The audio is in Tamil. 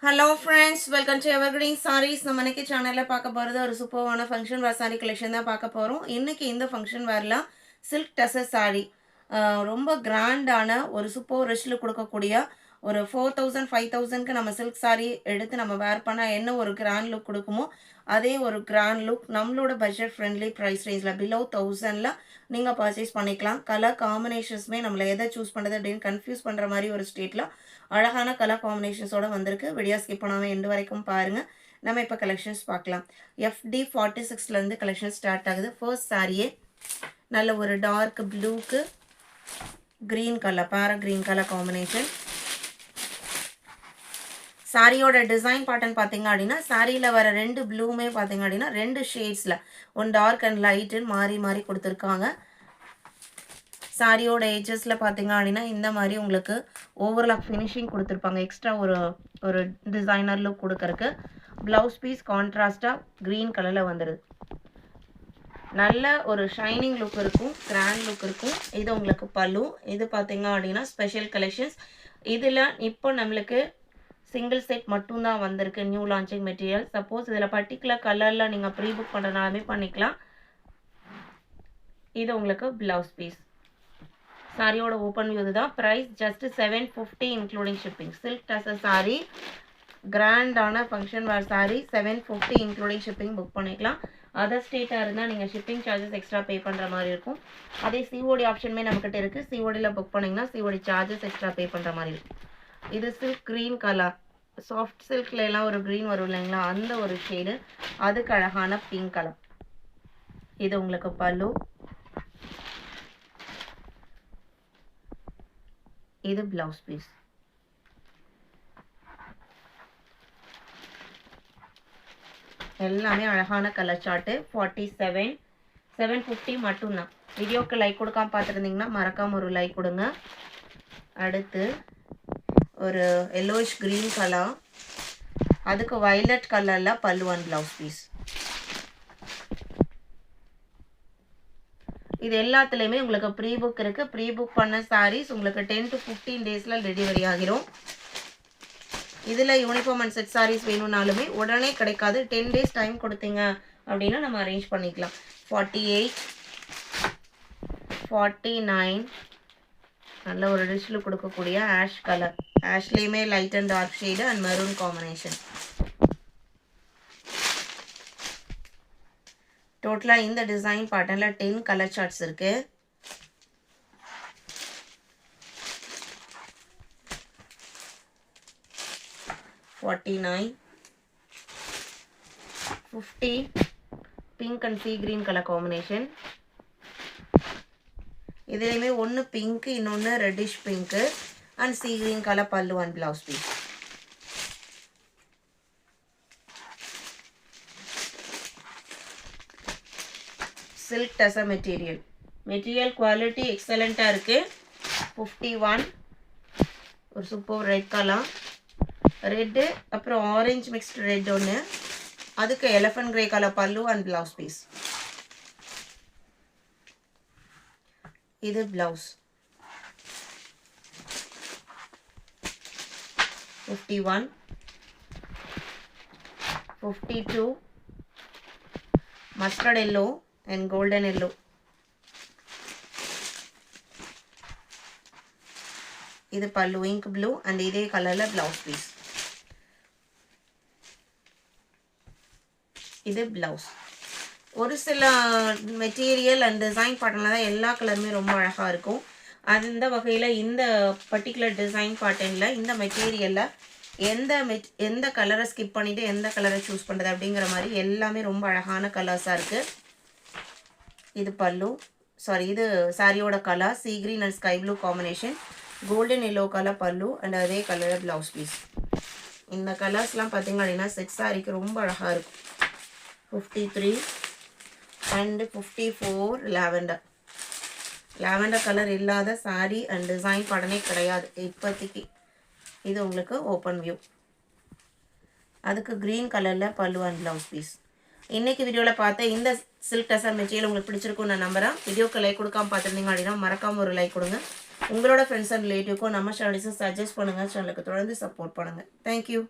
Hello friends, welcome to Evergreen Sarees. நம்ம இன்னைக்கு சேனலில் பார்க்க போகிறது ஒரு சூப்பரான ஃபங்க்ஷன் வேர் சாரீ கலெக்ஷன் தான் பார்க்க போகிறோம். இன்றைக்கி இந்த ஃபங்க்ஷன் வேரில் சில்க் டசர் சாரீ ரொம்ப கிராண்டான ஒரு சூப்பர் ரிச்சில் கொடுக்கக்கூடிய ஒரு 4000 5000க்கு நம்ம சில்க் சாரீ எடுத்து நம்ம வேர் பண்ணால் என்ன ஒரு கிராண்ட் லுக் கொடுக்குமோ அதே ஒரு கிராண்ட் லுக் நம்மளோட பட்ஜெட் ஃப்ரெண்ட்லி ப்ரைஸ் ரேஞ்சில் பிலோ 1000ல் நீங்கள் பர்ச்சேஸ் பண்ணிக்கலாம். கலர் காம்பினேஷன்ஸுமே நம்மளை எதை சூஸ் பண்ணுறது அப்படின்னு கன்ஃபியூஸ் பண்ணுற மாதிரி ஒரு ஸ்டேட்டில் அழகான கலர் காம்பினேஷன்ஸோட வந்திருக்கு. வீடியோ ஸ்கிப் பண்ணாமல் எண்டு வரைக்கும் பாருங்கள். நம்ம இப்போ கலெக்ஷன்ஸ் பார்க்கலாம். FD 46லேருந்து கலெக்ஷன் ஸ்டார்ட் ஆகுது. ஃபர்ஸ்ட் சாரியே நல்ல ஒரு டார்க் ப்ளூக்கு க்ரீன் கலர், பேரா க்ரீன் கலர் காம்பினேஷன். சாரியோட டிசைன் பேட்டர்ன் பார்த்தீங்க அப்படின்னா சாரியில் வர ரெண்டு ப்ளூமே பார்த்தீங்க அப்படின்னா ரெண்டு ஷேட்ஸில் ஒன் டார்க் அண்ட் லைட்டுன்னு மாறி மாறி கொடுத்துருக்காங்க. சாரியோட ஏஜஸில் பார்த்தீங்க அப்படின்னா இந்த மாதிரி உங்களுக்கு ஓவர்லாக் ஃபினிஷிங் கொடுத்துருப்பாங்க. எக்ஸ்ட்ரா ஒரு டிசைனர் லுக் கொடுக்கறக்கு. ப்ளவுஸ் பீஸ் கான்ட்ராஸ்டாக க்ரீன் கலரில் வந்துடுது. நல்ல ஒரு ஷைனிங் லுக் இருக்கும், கிராண்ட் லுக் இருக்கும். இது உங்களுக்கு பல்லு. இது பார்த்தீங்க அப்படின்னா ஸ்பெஷல் கலெக்ஷன்ஸ். இதில் இப்போ நம்மளுக்கு சிங்கிள் செட் மட்டும்தான் வந்திருக்கு, நியூ லான்ச்சிங் மெட்டீரியல். சப்போஸ் இதில் பர்டிகுலர் கலரில் நீங்கள் ப்ரீ புக் பண்ணுறதுனாலுமே பண்ணிக்கலாம். இது உங்களுக்கு ப்ளவுஸ் பீஸ். சாரியோட ஓப்பன் வியூ தான். Price just 750 including shipping. Silk tussar sari, கிராண்டான function wear sari 750 including shipping book பண்ணிக்கலாம். அதர் ஸ்டேட்டாக இருந்தால் நீங்கள் ஷிப்பிங் சார்ஜஸ் எக்ஸ்ட்ரா பே பண்ணுற மாதிரி இருக்கும். அதே சிஓடி ஆப்ஷனுமே நம்மக்கிட்ட இருக்குது. சிஓடியில் புக் பண்ணிங்கன்னா சிஓடி சார்ஜஸ் எக்ஸ்ட்ரா பே பண்ணுற மாதிரி இருக்கும். இது சில்க் க்ரீன் கலர், சாஃப்ட் சில்கில் எல்லாம் ஒரு க்ரீன் வரும் இல்லைங்களா, அந்த ஒரு ஷேடு. அதுக்கு அழகான பிங்க் கலர். இது உங்களுக்கு பல்லு. இது ப்ளவுஸ் பீஸ். எல்லாமே அழகான கலர் சார்ட்டு. 47 750 மட்டும்தான். வீடியோக்கு லைக் கொடுக்காம பார்த்துருந்தீங்கன்னா மறக்காமல் ஒரு லைக் கொடுங்க. அடுத்து ஒரு எல்லோயிஷ் க்ரீன் கலர், அதுக்கு வயலட் கலரில் பல்லு அண்ட் ப்ளவுஸ் பீஸ். இது எல்லாத்துலேயுமே உங்களுக்கு ப்ரீ புக் இருக்குது. ப்ரீ புக் பண்ண சாரீஸ் உங்களுக்கு 10 to 15 டேஸில் டெலிவரி ஆகிரும். இதில் யூனிஃபார்ம் அண்ட் செட் சாரீஸ் வேணும்னாலுமே உடனே கிடைக்காது. 10 டேஸ் டைம் கொடுத்தீங்க அப்படின்னா நம்ம அரேஞ்ச் பண்ணிக்கலாம். 48 49 நல்ல ஒரு ரிச்சில் கொடுக்கக்கூடிய ஆஷ் கலர். ஆஷ்லேயுமே light and dark shade and maroon combination. டோட்டலாக இந்த டிசைன் பேட்டர்னில் 10 கலர் சார்ட்ஸ் இருக்குது. Pink and sea green colour combination. இதுலேயுமே ஒன்று பிங்க்கு, இன்னொன்று reddish pink and sea green colour பல்லு and blouse piece. Silk tussar material quality எக்ஸலண்ட்டாக இருக்குது. 51 ஒரு சூப்பர் ரெட் கலர், ரெட்டு அப்புறம் ஆரஞ்சு மிக்ஸ்டு ரெட் ஒன்று, அதுக்கு எலஃபண்ட் கிரே கலர் பல்லு அண்ட் ப்ளவுஸ் பீஸ். இது blouse. 51 52 mustard yellow and golden yellow. இது பல்லு இங்க் ப்ளூ அண்ட் இதே கலரில் ப்ளவுஸ் பீஸ். இது ப்ளவுஸ். ஒரு சில மெட்டீரியல் அண்ட் டிசைன் பேட்டர்னில் தான் எல்லா கலருமே ரொம்ப அழகாக இருக்கும். அந்த வகையில் இந்த பர்டிகுலர் டிசைன் பேட்டர்னில் இந்த மெட்டீரியலில் எந்த கலரை ஸ்கிப் பண்ணிவிட்டு எந்த கலரை சூஸ் பண்ணுறது அப்படிங்கிற மாதிரி எல்லாமே ரொம்ப அழகான கலர்ஸாக இருக்குது. இது பல்லு, சாரி இது சாரியோட colour sea green and sky blue combination. Golden yellow colour பல்லு அண்ட் அதே கலரில் ப்ளவுஸ் பீஸ். இந்த கலர்ஸ்லாம் பார்த்தீங்க அப்படின்னா செட் சாரிக்கு ரொம்ப அழகாக இருக்கும். 53 அண்ட் 54 லாவெண்டர் கலர் இல்லாத சாரி அண்ட் டிசைன் படனே கிடையாது இப்போதைக்கு. இது உங்களுக்கு ஓப்பன் வியூ. அதுக்கு க்ரீன் கலரில் பல்லு அண்ட் ப்ளவுஸ் பீஸ். இன்றைக்கி வீடியோவில் பார்த்த இந்த சில்க் டசர் மெட்டீரியல் உங்களுக்கு பிடிச்சிருக்கும் நான் நம்புறேன். வீடியோக்கு லைக் கொடுக்காம பார்த்துருந்தீங்க அப்படின்னா மறக்காமல் ஒரு லைக் கொடுங்க. உங்களோட ஃப்ரெண்ட்ஸ் அண்ட் ரிலேட்டிவ்க்கும் நம்ம சேனல்ஸை சஜஸ்ட் பண்ணுங்கள். சேனலுக்கு தொடர்ந்து சப்போர்ட் பண்ணுங்கள். தேங்க்யூ.